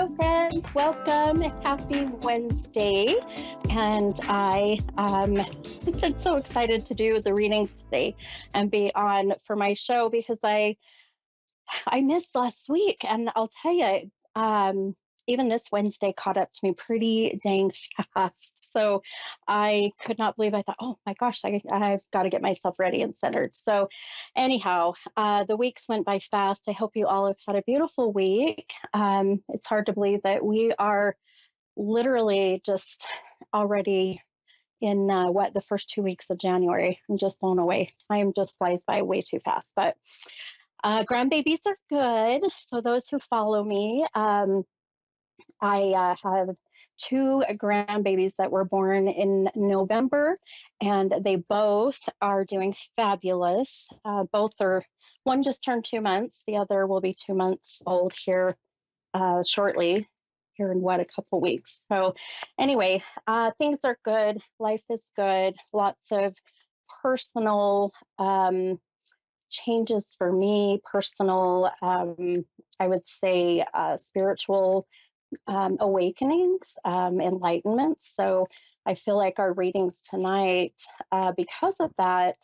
Hello, friends. Welcome. Happy Wednesday. And I am just so excited to do the readings today and be on for my show because I missed last week. And I'll tell you, even this Wednesday caught up to me pretty dang fast. So I could not believe I thought, oh my gosh, I've got to get myself ready and centered. So, anyhow, the weeks went by fast. I hope you all have had a beautiful week. It's hard to believe that we are literally just already in the first 2 weeks of January. I'm just blown away. Time just flies by way too fast. But grandbabies are good. So those who follow me, I have two grandbabies that were born in November, and they both are doing fabulous. One just turned 2 months, the other will be 2 months old here shortly. Here in a couple weeks. So, anyway, things are good. Life is good. Lots of personal changes for me, personal, I would say, spiritual awakenings, enlightenment. So I feel like our readings tonight, because of that,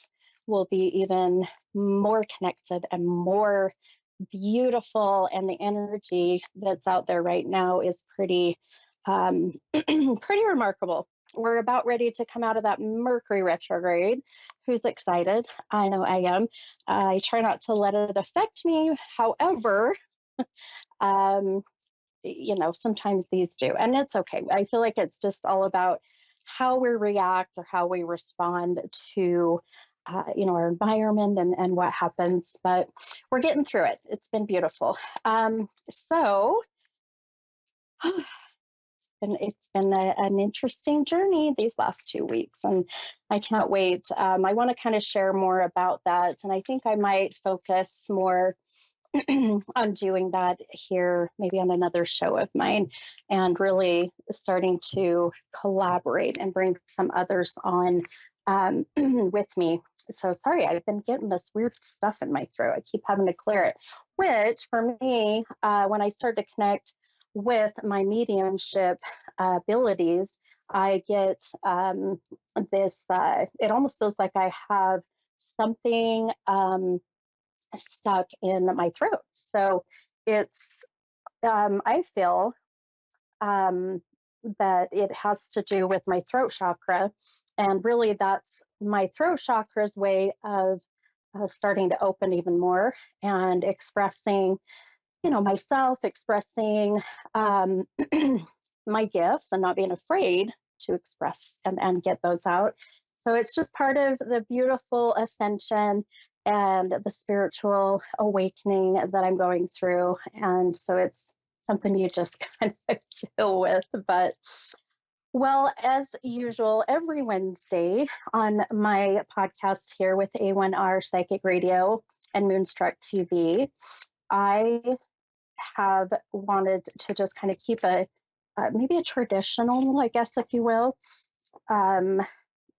will be even more connected and more beautiful. And the energy that's out there right now is pretty, pretty remarkable. We're about ready to come out of that Mercury retrograde. Who's excited? I know I am. I try not to let it affect me. However, um, sometimes these do, and it's okay. I feel like it's just all about how we react or how we respond to, our environment and what happens. But we're getting through it. It's been beautiful. So it's been an interesting journey these last 2 weeks, and I can't wait. I want to kind of share more about that, and I think I might focus more on doing that here, maybe on another show of mine, and really starting to collaborate and bring some others on with me. So sorry, I've been getting this weird stuff in my throat. I keep having to clear it, which for me, when I start to connect with my mediumship abilities, I get this, it almost feels like I have something stuck in my throat. So it's, I feel that it has to do with my throat chakra. And really, that's my throat chakra's way of starting to open even more and expressing, myself, expressing my gifts and not being afraid to express and get those out. So it's just part of the beautiful ascension and the spiritual awakening that I'm going through. And so it's something you just kind of deal with. But well, as usual, every Wednesday on my podcast here with A1R Psychic Radio and Moonstruck TV, I have wanted to just kind of keep maybe a traditional, I guess, if you will,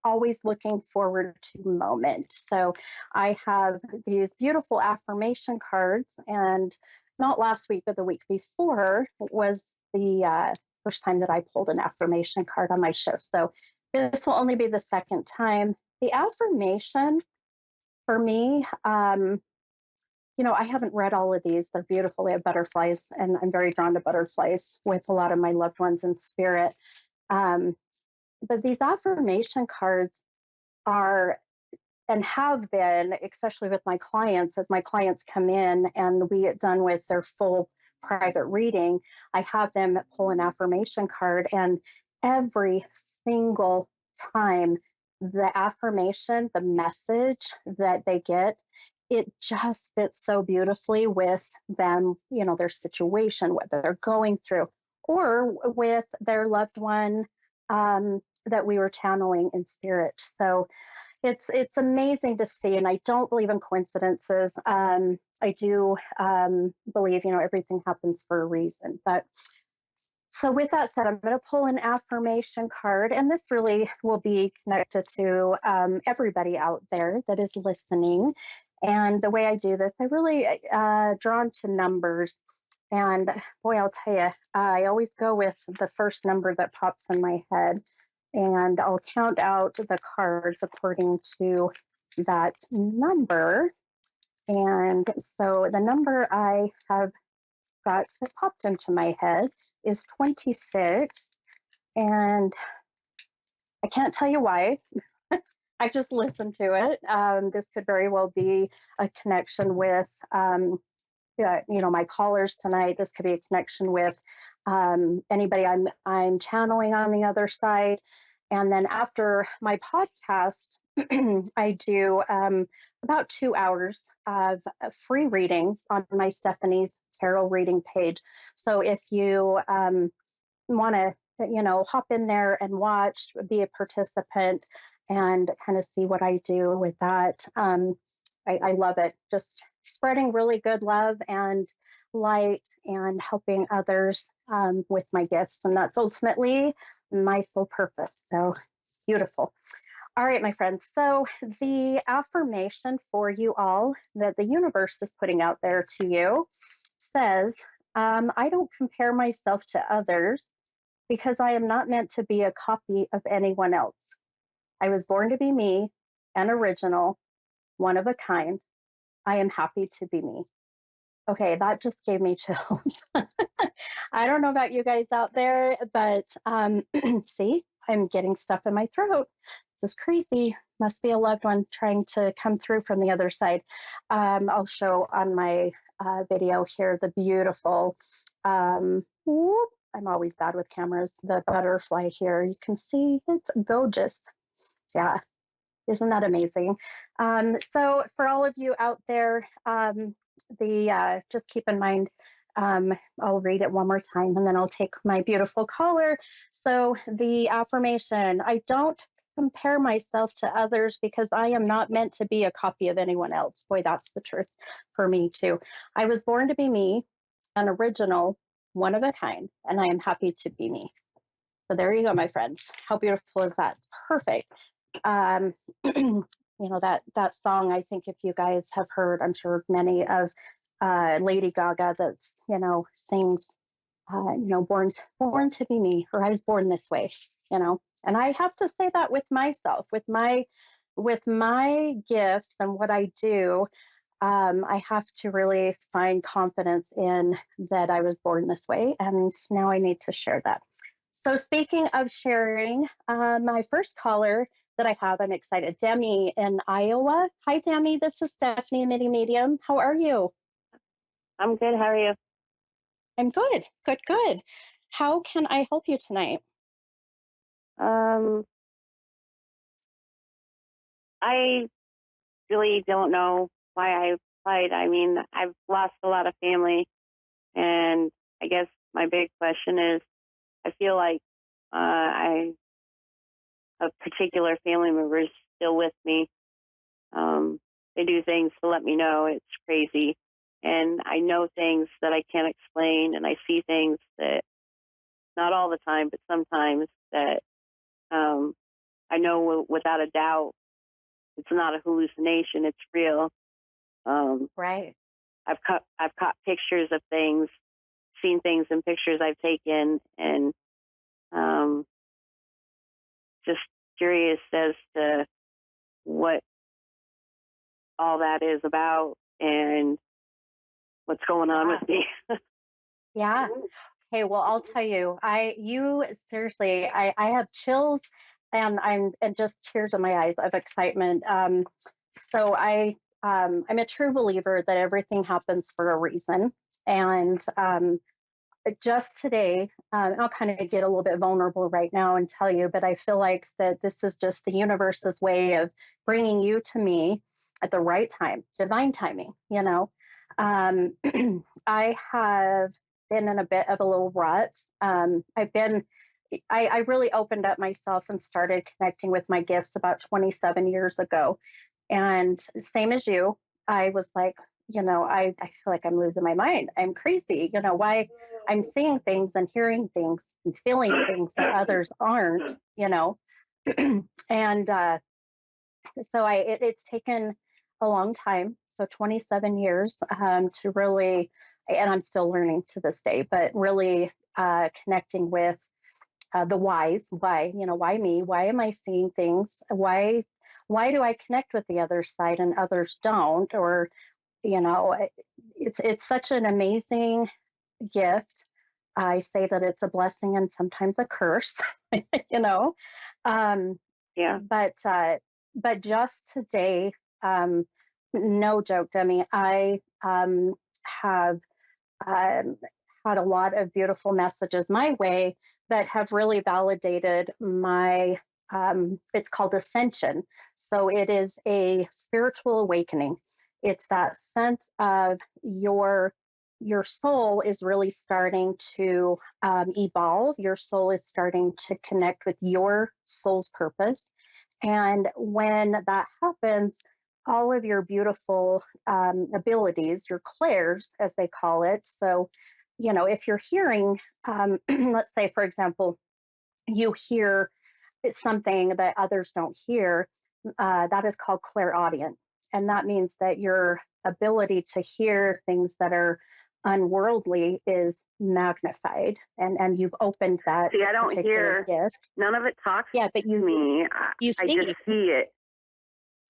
always looking forward to moment. So I have these beautiful affirmation cards, and not last week, but the week before was the first time that I pulled an affirmation card on my show. So this will only be the second time. The affirmation for me, I haven't read all of these. They're beautiful. They have butterflies, and I'm very drawn to butterflies with a lot of my loved ones in spirit. But these affirmation cards are and have been, especially with my clients, as my clients come in and we get done with their full private reading, I have them pull an affirmation card. And every single time, the affirmation, the message that they get, it just fits so beautifully with them, their situation, what they're going through, or with their loved one that we were channeling in spirit. So it's amazing to see, and I don't believe in coincidences. I do believe, everything happens for a reason. But so with that said, I'm going to pull an affirmation card, and this really will be connected to everybody out there that is listening. And the way I do this, I really drawn to numbers. And boy, I'll tell you, I always go with the first number that pops in my head. And I'll count out the cards according to that number. And so the number I have got that popped into my head is 26. And I can't tell you why. I just listened to it. This could very well be a connection with yeah, my callers tonight. This could be a connection with anybody I'm channeling on the other side. And then after my podcast, I do about 2 hours of free readings on my Stephanie's Tarot reading page. So if you want to, hop in there and watch, be a participant, and kind of see what I do with that. I love it. Just spreading really good love and light and helping others with my gifts. And that's ultimately my sole purpose. So it's beautiful. All right, my friends. So the affirmation for you all that the universe is putting out there to you says, I don't compare myself to others because I am not meant to be a copy of anyone else. I was born to be me, an original, one of a kind. I am happy to be me. Okay, that just gave me chills. I don't know about you guys out there, but see, I'm getting stuff in my throat. This is crazy. Must be a loved one trying to come through from the other side. I'll show on my video here the beautiful, whoop, I'm always bad with cameras, the butterfly here. You can see it's gorgeous. Yeah, isn't that amazing? So for all of you out there, just keep in mind, I'll read it one more time and then I'll take my beautiful caller. So the affirmation, I don't compare myself to others because I am not meant to be a copy of anyone else. Boy, that's the truth for me too. I was born to be me, an original, one of a kind, and I am happy to be me. So there you go, my friends. How beautiful is that? Perfect. That song, I think if you guys have heard, I'm sure many of Lady Gaga that's, sings, born to be me, or I was born this way, and I have to say that with myself, with my gifts and what I do. I have to really find confidence in that I was born this way, and now I need to share that. So speaking of sharing, my first caller that I have, I'm excited. Demi in Iowa. Hi, Demi. This is Stephanie, Midi Medium. How are you? I'm good. How are you? I'm good. Good, good. How can I help you tonight? I really don't know why I applied. I mean, I've lost a lot of family, and I guess my big question is, I feel like a particular family member is still with me. They do things to let me know it's crazy, and I know things that I can't explain, and I see things that not all the time, but sometimes that I know without a doubt it's not a hallucination; it's real. Right. I've caught pictures of things, seen things in pictures I've taken, and um, just curious as to what all that is about and what's going on with me. Yeah. Okay, well, I'll tell you, you seriously, I have chills and just tears in my eyes of excitement. So I'm a true believer that everything happens for a reason. And just today, I'll kind of get a little bit vulnerable right now and tell you, but I feel like that this is just the universe's way of bringing you to me at the right time, divine timing. I have been in a bit of a little rut. I really opened up myself and started connecting with my gifts about 27 years ago. And same as you, I was like, I feel like I'm losing my mind. I'm crazy. Why I'm seeing things and hearing things and feeling things that others aren't. And so it's taken a long time, so 27 years, to really and I'm still learning to this day, but really connecting with the whys. Why, why me? Why am I seeing things? Why do I connect with the other side and others don't? Or, you know, it's such an amazing gift. I say that it's a blessing and sometimes a curse, you know. Um, Yeah. but just today, um, no joke, Demi, I have um, had a lot of beautiful messages my way that have really validated my. It's called ascension. So it is a spiritual awakening. It's that sense of your soul is really starting to evolve. Your soul is starting to connect with your soul's purpose. And when that happens, all of your beautiful abilities, your clairs, as they call it. So, if you're hearing, let's say, for example, you hear something that others don't hear, that is called clairaudient. And that means that your ability to hear things that are unworldly is magnified, and you've opened that See, I don't particular hear, gift. none of it talks Yeah, but to me. you I just see. see it.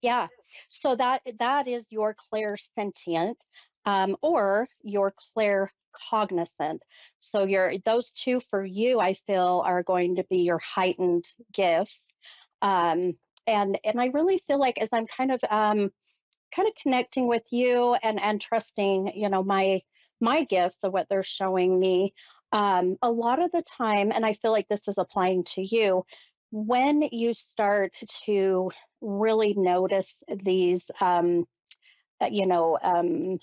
Yeah. So that is your clairsentient, or your claircognizant. So those two for you, I feel, are going to be your heightened gifts. Um, and I really feel like as I'm kind of connecting with you and trusting, my gifts of what they're showing me. A lot of the time, and I feel like this is applying to you, when you start to really notice these, uh, you know, um,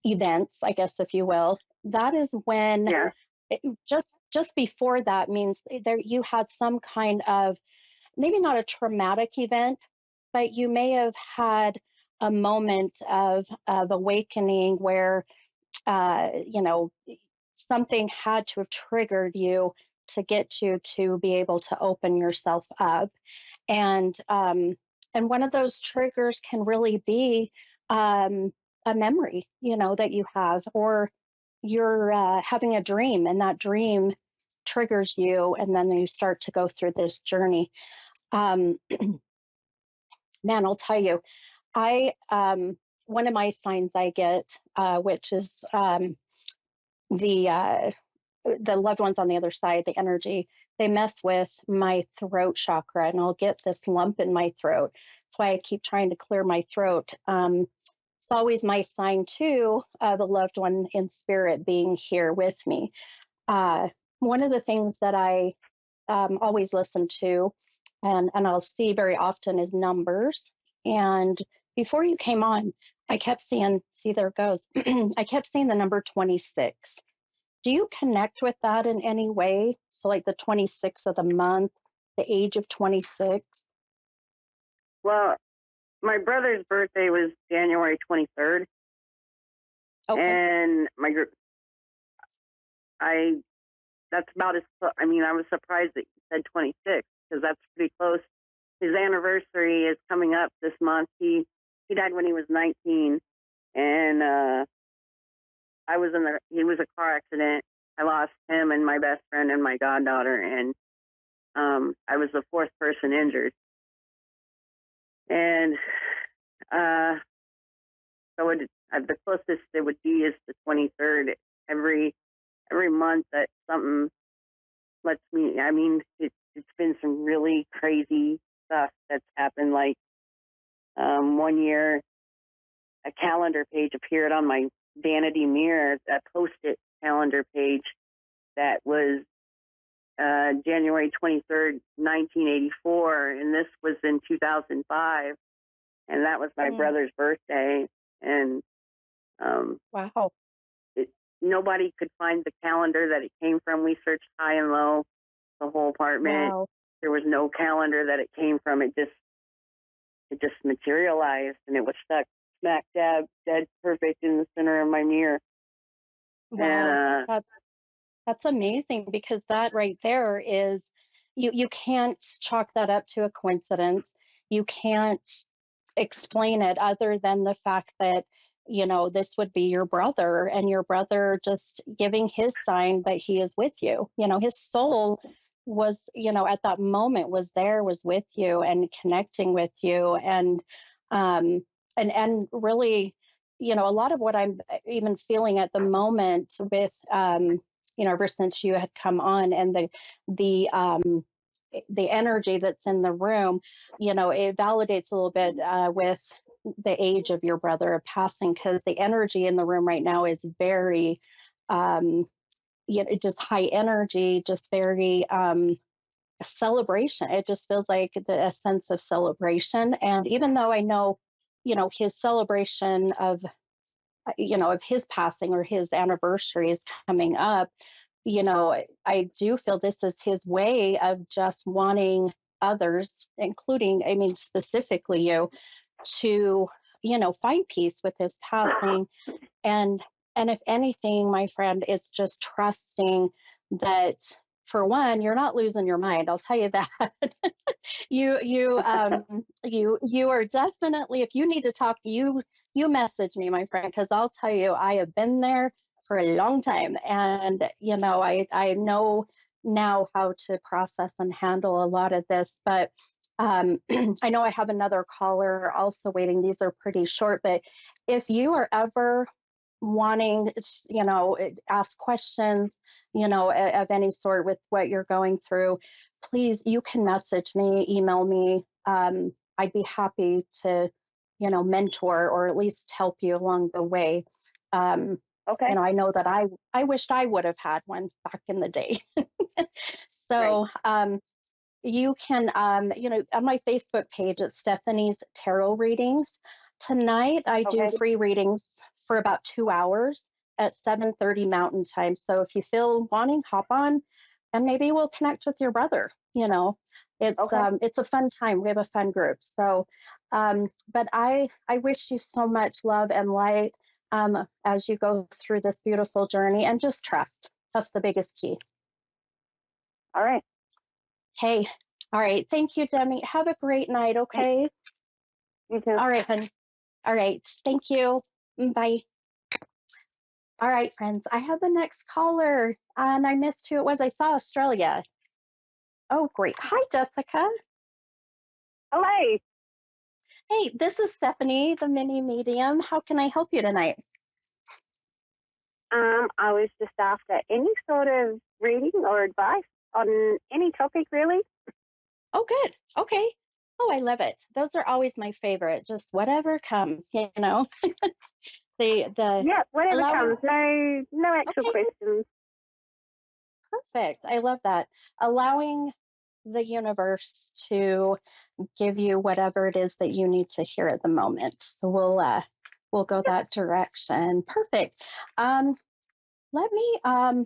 events, I guess, if you will, that is when Yeah. just before that means there you had some kind of, maybe not a traumatic event, but you may have had a moment of awakening where, something had to have triggered you to get you to be able to open yourself up. And one of those triggers can really be um, a memory, that you have, or you're having a dream, and that dream triggers you, and then you start to go through this journey. Um, Man, I'll tell you, I one of my signs I get, which is the loved ones on the other side, the energy, they mess with my throat chakra, and I'll get this lump in my throat. That's why I keep trying to clear my throat. It's always my sign too, the loved one in spirit being here with me. Uh, One of the things that I always listen to, and I'll see very often, is numbers. And before you came on, I kept seeing, see, there it goes. I kept seeing the number 26. Do you connect with that in any way? So, like the 26th of the month, the age of 26? Well, my brother's birthday was January 23rd, Okay. and I, that's about as, I mean, I was surprised that you said 26 because that's pretty close. His anniversary is coming up this month. He died when he was 19, and he was a car accident. I lost him and my best friend and my goddaughter, and I was the fourth person injured. And uh, the closest it would be is the 23rd. Every month that something lets me. I mean, it's been some really crazy stuff that's happened. Like one year, a calendar page appeared on my vanity mirror, a post-it calendar page that was January 23rd, 1984, and this was in 2005, and that was my Mm, brother's birthday, and um, wow. it, nobody could find the calendar that it came from. We searched high and low, the whole apartment. Wow. There was no calendar that it came from. It just materialized, and it was stuck smack dab, dead perfect in the center of my mirror. And Wow. That's amazing, because that right there is, you can't chalk that up to a coincidence. You can't explain it other than the fact that this would be your brother, and your brother just giving his sign that he is with you. His soul was, at that moment was there, was with you and connecting with you. And really, a lot of what I'm even feeling at the moment with, ever since you had come on, and the energy that's in the room, it validates a little bit with the age of your brother passing, because the energy in the room right now is very, um, just high energy, just very celebration. It just feels like a sense of celebration. And even though I know, his celebration of his passing, or his anniversary is coming up, I do feel this is his way of just wanting others, including, I mean, specifically you, to, find peace with his passing. And if anything, my friend, it's just trusting that, for one, you're not losing your mind. I'll tell you that. You are definitely, if you need to talk, you message me, my friend, because I'll tell you, I have been there for a long time. And I know now how to process and handle a lot of this. But I know I have another caller also waiting. These are pretty short, but if you are ever wanting, ask questions, of any sort with what you're going through, please, you can message me, email me. I'd be happy to, mentor, or at least help you along the way. Okay. I know that I wished I would have had one back in the day. Right. So, you can, on my Facebook page, it's Stephanie's Tarot Readings. Tonight, I do Okay. free readings for about 2 hours at 7:30 Mountain Time. So if you feel wanting, hop on, and maybe we'll connect with your brother. Okay. It's a fun time. We have a fun group. So, but I wish you so much love and light as you go through this beautiful journey, and just trust. That's the biggest key. All right. Hey, all right. Thank you, Demi. Have a great night, Thanks. okay? You too. All right, hun. All right. Thank you. Bye. All right, friends. I have the next caller, and I missed who it was. I saw Australia. Oh, great. Hi, Jessica. Hello. Hey, this is Stephanie, the mini medium. How can I help you tonight? I was just after any sort of reading or advice on any topic, really. Oh, good. Okay. Oh, I love it. Those are always my favorite. Just whatever comes, the Yeah, whatever allowing. comes. No actual Okay, questions. perfect. I love that. Allowing the universe to give you whatever it is that you need to hear at the moment. So we'll go that direction. Perfect. Um, let me. I'm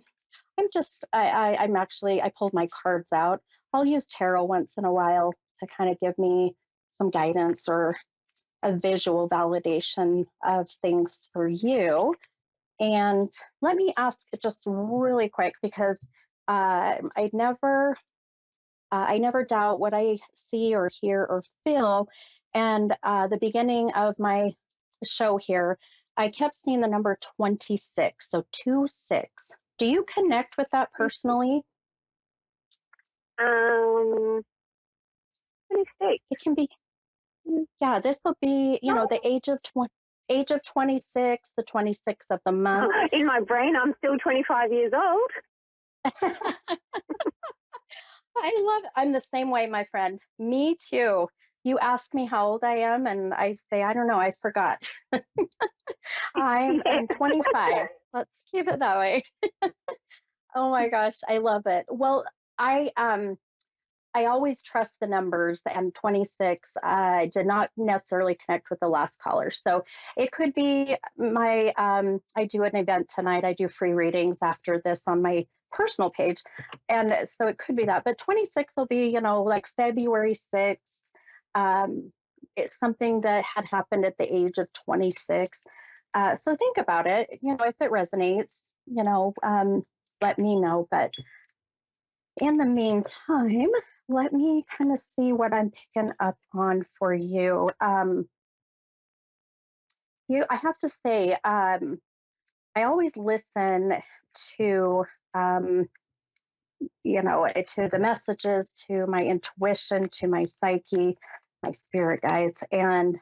actually, I pulled my cards out. I'll use tarot once in a while to kind of give me some guidance or a visual validation of things for you. And let me ask just really quick, because I never doubt what I see or hear or feel. And the beginning of my show here, I kept seeing the number 26. So 26. Do you connect with that personally? Um, 26. It can be, yeah, this will be, the age of 26, the 26th of the month. In my brain, I'm still 25 years old. I'm the same way, my friend. Me too. You ask me how old I am, and I say, I don't know, I forgot. Yeah. I'm 25. Let's keep it that way. Oh my gosh, I love it. Well, I always trust the numbers, and 26 did not necessarily connect with the last caller. So it could be I do an event tonight. I do free readings after this on my personal page. And so it could be that. But 26 will be, like February 6th. It's something that had happened at the age of 26. So think about it. If it resonates, let me know. But in the meantime, let me kind of see what I'm picking up on for you. I have to say, I always listen to, um, to the messages, to my intuition, to my psyche, my spirit guides. And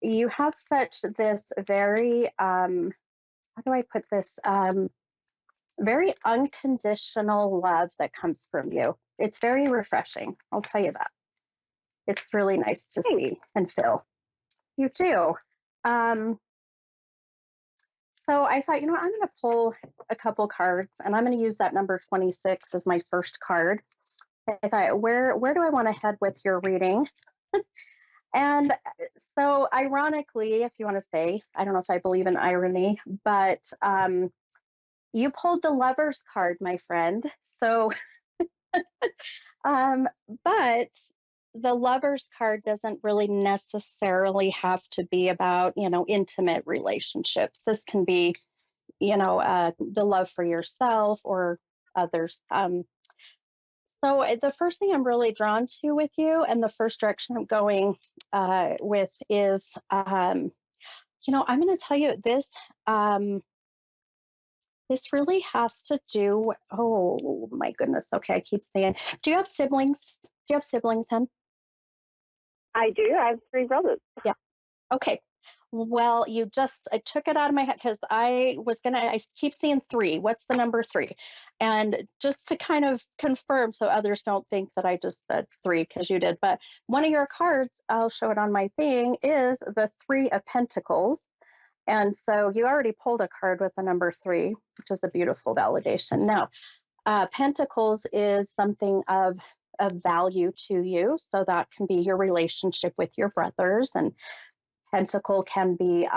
you have such this very, how do I put this? Very unconditional love that comes from you. It's very refreshing. I'll tell you that. It's really nice to Thanks. see and feel. You do. Um, so I thought, I'm going to pull a couple cards and I'm going to use that number 26 as my first card. I thought, where do I want to head with your reading? And so, ironically, if you want to say, I don't know if I believe in irony, but you pulled the lover's card, my friend. So, um, but the lover's card doesn't really necessarily have to be about, intimate relationships. This can be, the love for yourself or others. So the first thing I'm really drawn to with you, and the first direction I'm going with is, I'm going to tell you this. Um, this really has to do. Oh my goodness. Okay, I keep saying. Do you have siblings? Do you have siblings, Hen? I do. I have three brothers. Yeah. Okay. Well, I took it out of my head because I keep seeing three. What's the number three? And just to kind of confirm so others don't think that I just said three because you did, but one of your cards, I'll show it on my thing, is the Three of Pentacles. And so you already pulled a card with the number three, which is a beautiful validation. Now, Pentacles is something of value to you. So that can be your relationship with your brothers, and Pentacle can be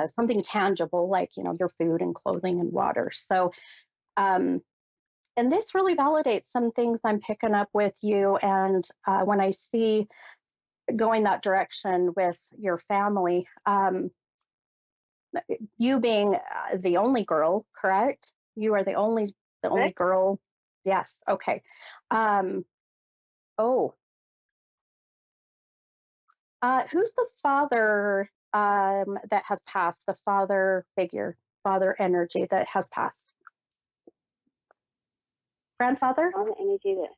something tangible like your food and clothing and water. So um, and this really validates some things I'm picking up with you. And when I see going that direction with your family, you being the only girl, correct? You are the only Correct? girl. Yes. Okay. Um, oh, who's the father that has passed? The father figure, father energy that has passed. Grandfather? All the energy that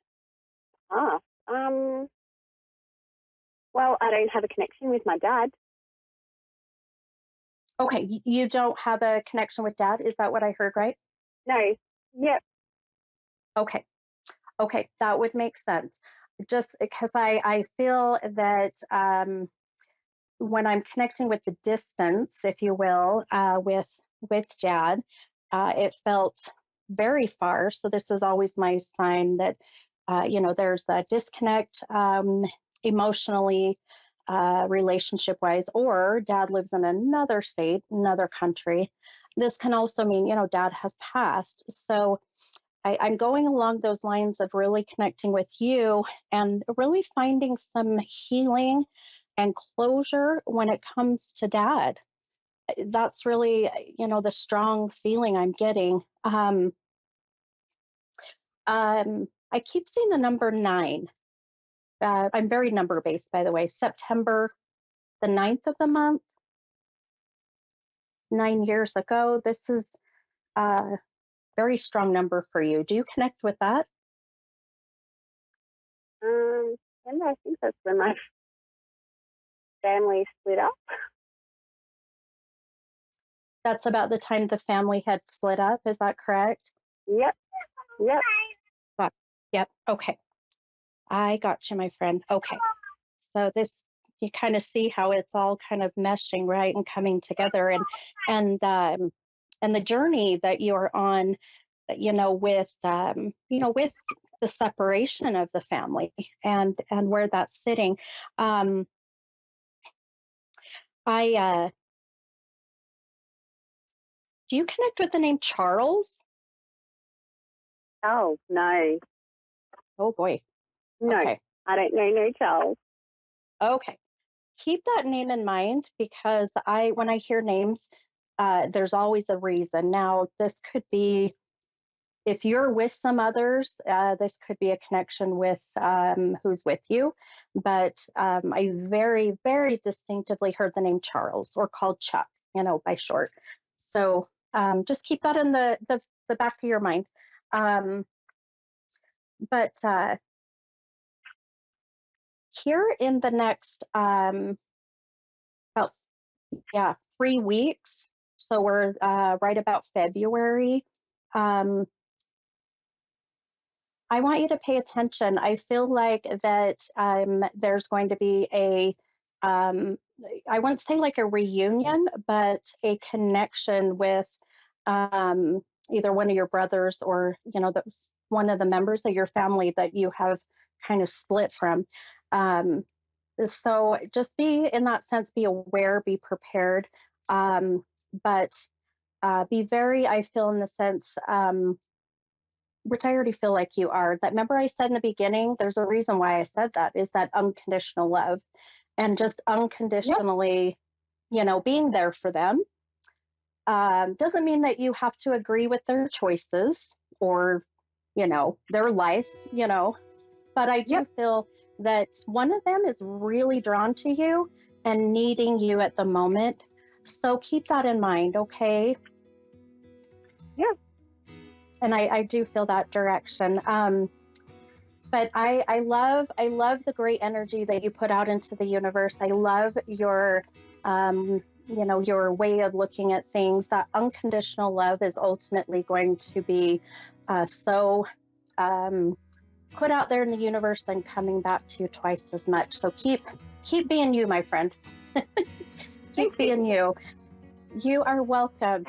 passed. Well, I don't have a connection with my dad. Okay, you don't have a connection with dad. Is that what I heard right? No. Yep. Okay. Okay, that would make sense. Just because I feel that when I'm connecting with the distance, if you will, with dad, it felt very far. So this is always my sign that there's a disconnect emotionally, relationship wise, or dad lives in another state, another country. This can also mean dad has passed. So I'm going along those lines of really connecting with you and really finding some healing and closure when it comes to dad. That's really, the strong feeling I'm getting. I keep seeing the number nine. I'm very number based, by the way. September the 9th of the month, 9 years ago. This is a very strong number for you. Do you connect with that? And I think that's when my family split up. That's about the time the family had split up. Is that correct? Yep. Yep. Got- Yep. Okay. I got you, my friend. Okay. So this, you kind of see how it's all kind of meshing, right, and coming together, and the journey that you're on, with the separation of the family and where that's sitting. Um, I Do you connect with the name Charles? Oh, no. Oh boy. No. Okay. I don't know no Charles. Okay. Keep that name in mind because when I hear names, there's always a reason. Now, this could be if you're with some others, this could be a connection with who's with you. But I very, very distinctively heard the name Charles, or called Chuck, by short. So just keep that in the back of your mind. But here in the next about 3 weeks, so we're right about February. Um, I want you to pay attention. I feel like that there's going to be um, I wouldn't say like a reunion, but a connection with um, either one of your brothers, or, one of the members of your family that you have kind of split from. Um, so just be, in that sense, be aware, be prepared, but be very, I feel, in the sense, which I already feel like you are, that, remember I said in the beginning, there's a reason why I said that, is that unconditional love, and just Yep. unconditionally, being there for them. Doesn't mean that you have to agree with their choices, or, their life, but I do Yep. feel that one of them is really drawn to you and needing you at the moment. So keep that in mind, okay? Yep. And I do feel that direction. But I love the great energy that you put out into the universe. I love your way of looking at things. That unconditional love is ultimately going to be so put out there in the universe and coming back to you twice as much. So keep being you, my friend. Keep Thank you. being you. You are welcome.